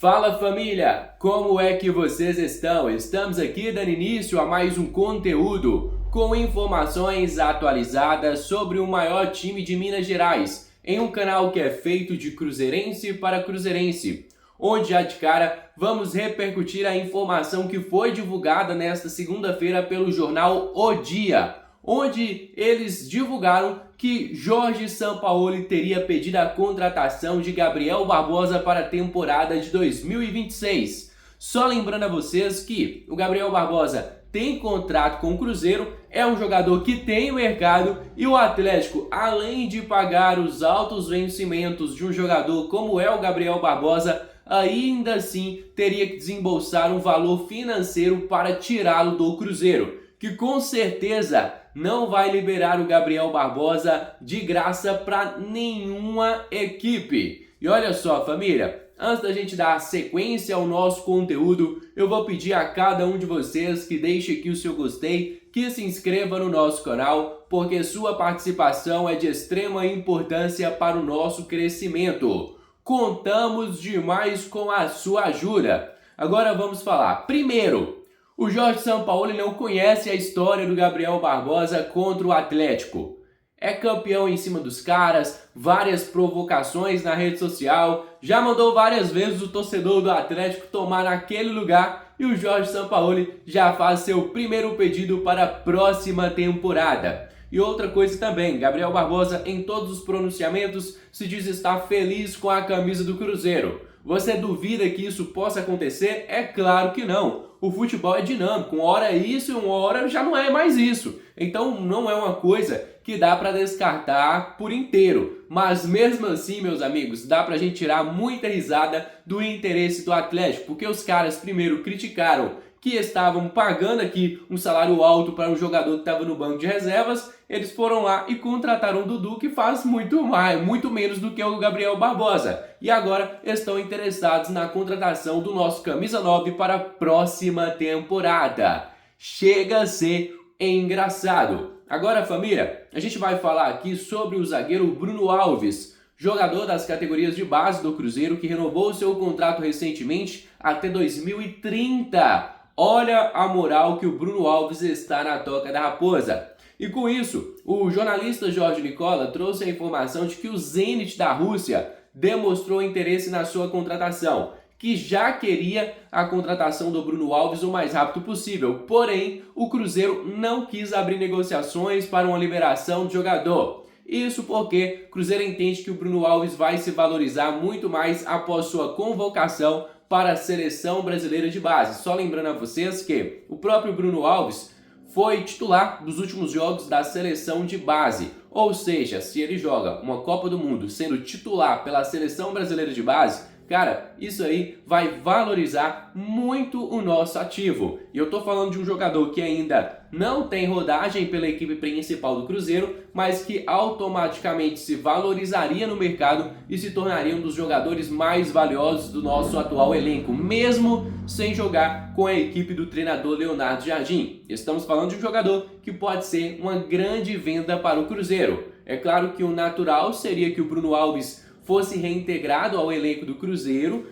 Fala família, como é que vocês estão? Estamos aqui dando início a mais um conteúdo com informações atualizadas sobre o maior time de Minas Gerais, em um canal que é feito de cruzeirense para cruzeirense, onde já de cara vamos repercutir a informação que foi divulgada nesta segunda-feira pelo jornal O Dia, onde eles divulgaram que Jorge Sampaoli teria pedido a contratação de Gabriel Barbosa para a temporada de 2026. Só lembrando a vocês que o Gabriel Barbosa tem contrato com o Cruzeiro, é um jogador que tem mercado e o Atlético, além de pagar os altos vencimentos de um jogador como é o Gabriel Barbosa, ainda assim teria que desembolsar um valor financeiro para tirá-lo do Cruzeiro, que com certeza não vai liberar o Gabriel Barbosa de graça para nenhuma equipe. E olha só, família, antes da gente dar sequência ao nosso conteúdo, eu vou pedir a cada um de vocês que deixe aqui o seu gostei, que se inscreva no nosso canal, porque sua participação é de extrema importância para o nosso crescimento. Contamos demais com a sua ajuda. Agora vamos falar. Primeiro, o Jorge Sampaoli não conhece a história do Gabriel Barbosa contra o Atlético. É campeão em cima dos caras, várias provocações na rede social, já mandou várias vezes o torcedor do Atlético tomar naquele lugar e o Jorge Sampaoli já faz seu primeiro pedido para a próxima temporada. E outra coisa também, Gabriel Barbosa em todos os pronunciamentos se diz estar feliz com a camisa do Cruzeiro. Você duvida que isso possa acontecer? É claro que não. O futebol é dinâmico, uma hora é isso e uma hora já não é mais isso. Então não é uma coisa que dá para descartar por inteiro. Mas mesmo assim, meus amigos, dá pra gente tirar muita risada do interesse do Atlético, porque os caras primeiro criticaram que estavam pagando aqui um salário alto para um jogador que estava no banco de reservas, eles foram lá e contrataram o Dudu, que faz muito menos do que o Gabriel Barbosa. E agora estão interessados na contratação do nosso camisa 9 para a próxima temporada. Chega a ser engraçado. Agora, família, a gente vai falar aqui sobre o zagueiro Bruno Alves, jogador das categorias de base do Cruzeiro, que renovou seu contrato recentemente até 2030. Olha a moral que o Bruno Alves está na Toca da Raposa. E com isso, o jornalista Jorge Nicola trouxe a informação de que o Zenit da Rússia demonstrou interesse na sua contratação, que já queria a contratação do Bruno Alves o mais rápido possível. Porém, o Cruzeiro não quis abrir negociações para uma liberação do jogador. Isso porque o Cruzeiro entende que o Bruno Alves vai se valorizar muito mais após sua convocação para a seleção brasileira de base. Só lembrando a vocês que o próprio Bruno Alves foi titular dos últimos jogos da seleção de base. Ou seja, se ele joga uma Copa do Mundo sendo titular pela seleção brasileira de base, cara, isso aí vai valorizar muito o nosso ativo. E eu tô falando de um jogador que ainda não tem rodagem pela equipe principal do Cruzeiro, mas que automaticamente se valorizaria no mercado e se tornaria um dos jogadores mais valiosos do nosso atual elenco, mesmo sem jogar com a equipe do treinador Leonardo Jardim. Estamos falando de um jogador que pode ser uma grande venda para o Cruzeiro. É claro que o natural seria que o Bruno Alves fosse reintegrado ao elenco do Cruzeiro,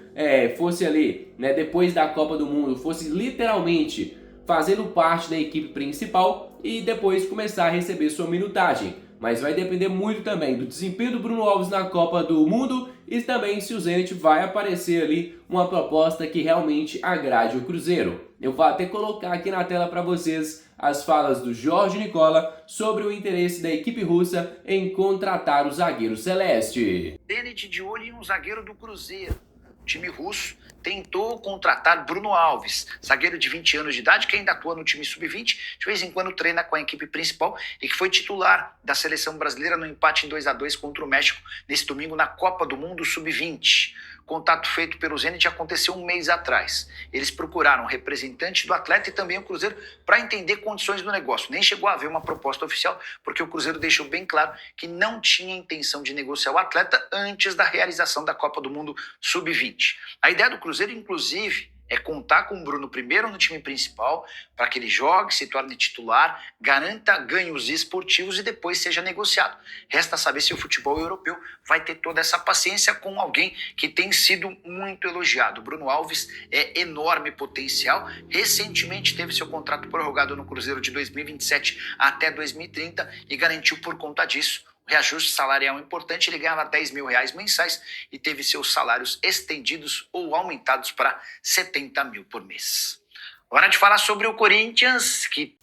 fosse ali, né, depois da Copa do Mundo, fosse literalmente fazendo parte da equipe principal e depois começar a receber sua minutagem. Mas vai depender muito também do desempenho do Bruno Alves na Copa do Mundo e também se o Zenit vai aparecer ali uma proposta que realmente agrade o Cruzeiro. Eu vou até colocar aqui na tela para vocês as falas do Jorge Nicola sobre o interesse da equipe russa em contratar o zagueiro celeste. Zenit de olho em um zagueiro do Cruzeiro. O time russo tentou contratar Bruno Alves, zagueiro de 20 anos de idade, que ainda atua no time sub-20, de vez em quando treina com a equipe principal e que foi titular da seleção brasileira no empate em 2-2 contra o México nesse domingo na Copa do Mundo sub-20. Contato feito pelo Zenit aconteceu um mês atrás. Eles procuraram representante do atleta e também o Cruzeiro para entender condições do negócio. Nem chegou a haver uma proposta oficial, porque o Cruzeiro deixou bem claro que não tinha intenção de negociar o atleta antes da realização da Copa do Mundo sub-20. A ideia do Cruzeiro, inclusive, é contar com o Bruno primeiro no time principal, para que ele jogue, se torne titular, garanta ganhos esportivos e depois seja negociado. Resta saber se o futebol europeu vai ter toda essa paciência com alguém que tem sido muito elogiado. Bruno Alves é enorme potencial, recentemente teve seu contrato prorrogado no Cruzeiro de 2027 até 2030 e garantiu por conta disso reajuste salarial importante. Ele ganhava R$10 mil mensais e teve seus salários estendidos ou aumentados para 70 mil por mês. Hora de falar sobre o Corinthians, que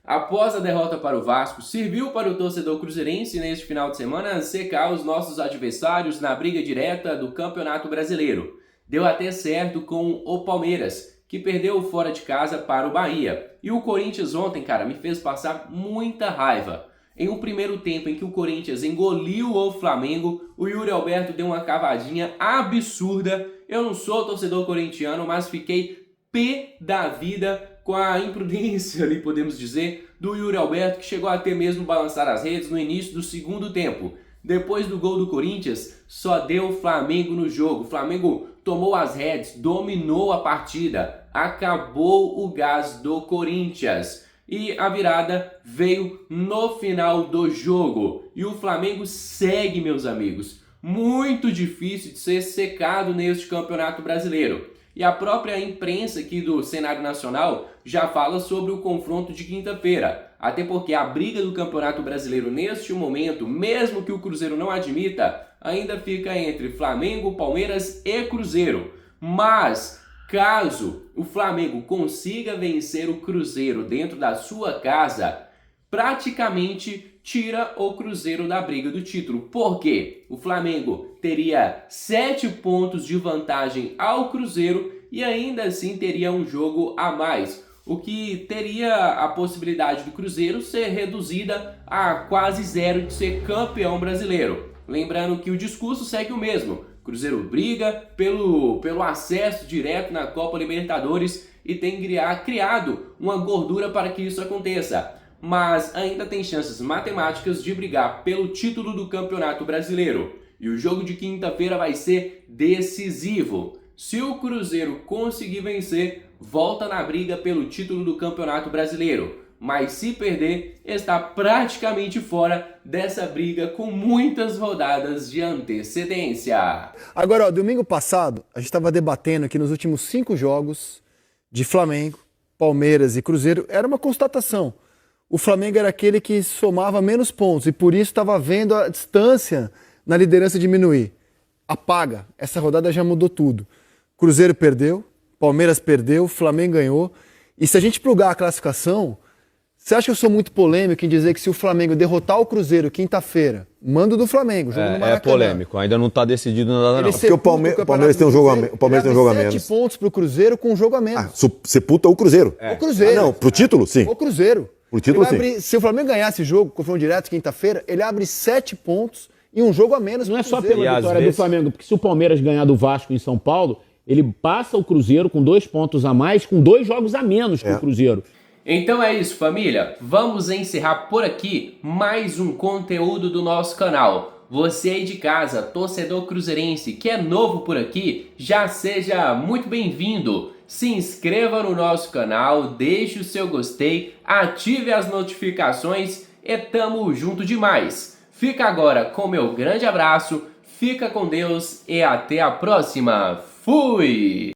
após a derrota para o Vasco, serviu para o torcedor cruzeirense neste final de semana secar os nossos adversários na briga direta do Campeonato Brasileiro. Deu até certo com o Palmeiras, que perdeu fora de casa para o Bahia. E o Corinthians ontem, cara, me fez passar muita raiva. Em um primeiro tempo em que o Corinthians engoliu o Flamengo, o Yuri Alberto deu uma cavadinha absurda. Eu não sou torcedor corintiano, mas fiquei pé da vida com a imprudência, ali podemos dizer, do Yuri Alberto, que chegou até mesmo balançar as redes no início do segundo tempo. Depois do gol do Corinthians, só deu o Flamengo no jogo. O Flamengo tomou as redes, dominou a partida, acabou o gás do Corinthians. E a virada veio no final do jogo. E o Flamengo segue, meus amigos, muito difícil de ser secado neste Campeonato Brasileiro. E a própria imprensa aqui do cenário nacional já fala sobre o confronto de quinta-feira. Até porque a briga do Campeonato Brasileiro neste momento, mesmo que o Cruzeiro não admita, ainda fica entre Flamengo, Palmeiras e Cruzeiro. Mas caso o Flamengo consiga vencer o Cruzeiro dentro da sua casa, praticamente tira o Cruzeiro da briga do título. Por quê? O Flamengo teria 7 pontos de vantagem ao Cruzeiro e ainda assim teria um jogo a mais, o que teria a possibilidade do Cruzeiro ser reduzida a quase zero de ser campeão brasileiro. Lembrando que o discurso segue o mesmo. Cruzeiro briga pelo acesso direto na Copa Libertadores e tem criado uma gordura para que isso aconteça. Mas ainda tem chances matemáticas de brigar pelo título do Campeonato Brasileiro. E o jogo de quinta-feira vai ser decisivo. Se o Cruzeiro conseguir vencer, volta na briga pelo título do Campeonato Brasileiro. Mas se perder, está praticamente fora dessa briga com muitas rodadas de antecedência. Agora, domingo passado, a gente estava debatendo que nos últimos 5 jogos de Flamengo, Palmeiras e Cruzeiro, era uma constatação. O Flamengo era aquele que somava menos pontos e por isso estava vendo a distância na liderança diminuir. Apaga, essa rodada já mudou tudo. Cruzeiro perdeu, Palmeiras perdeu, Flamengo ganhou. E se a gente plugar a classificação, você acha que eu sou muito polêmico em dizer que se o Flamengo derrotar o Cruzeiro quinta-feira, mando do Flamengo, jogo no Maracanã. É polêmico, ainda não está decidido nada não. Porque o Palmeiras tem um jogo a menos. 7 pontos pro Cruzeiro com um jogo a menos. Sepulta o Cruzeiro. O Cruzeiro. Não, pro título, sim. O Cruzeiro. Pro título, sim. Se o Flamengo ganhar esse jogo, confronto direto quinta-feira, ele abre 7 pontos e um jogo a menos. Não é só pela vitória do Flamengo, porque se o Palmeiras ganhar do Vasco em São Paulo, ele passa o Cruzeiro com 2 pontos a mais, com 2 jogos a menos que o Cruzeiro. Então é isso, família. Vamos encerrar por aqui mais um conteúdo do nosso canal. Você aí de casa, torcedor cruzeirense, que é novo por aqui, já seja muito bem-vindo. Se inscreva no nosso canal, deixe o seu gostei, ative as notificações e tamo junto demais. Fica agora com meu grande abraço, fica com Deus e até a próxima. Fui!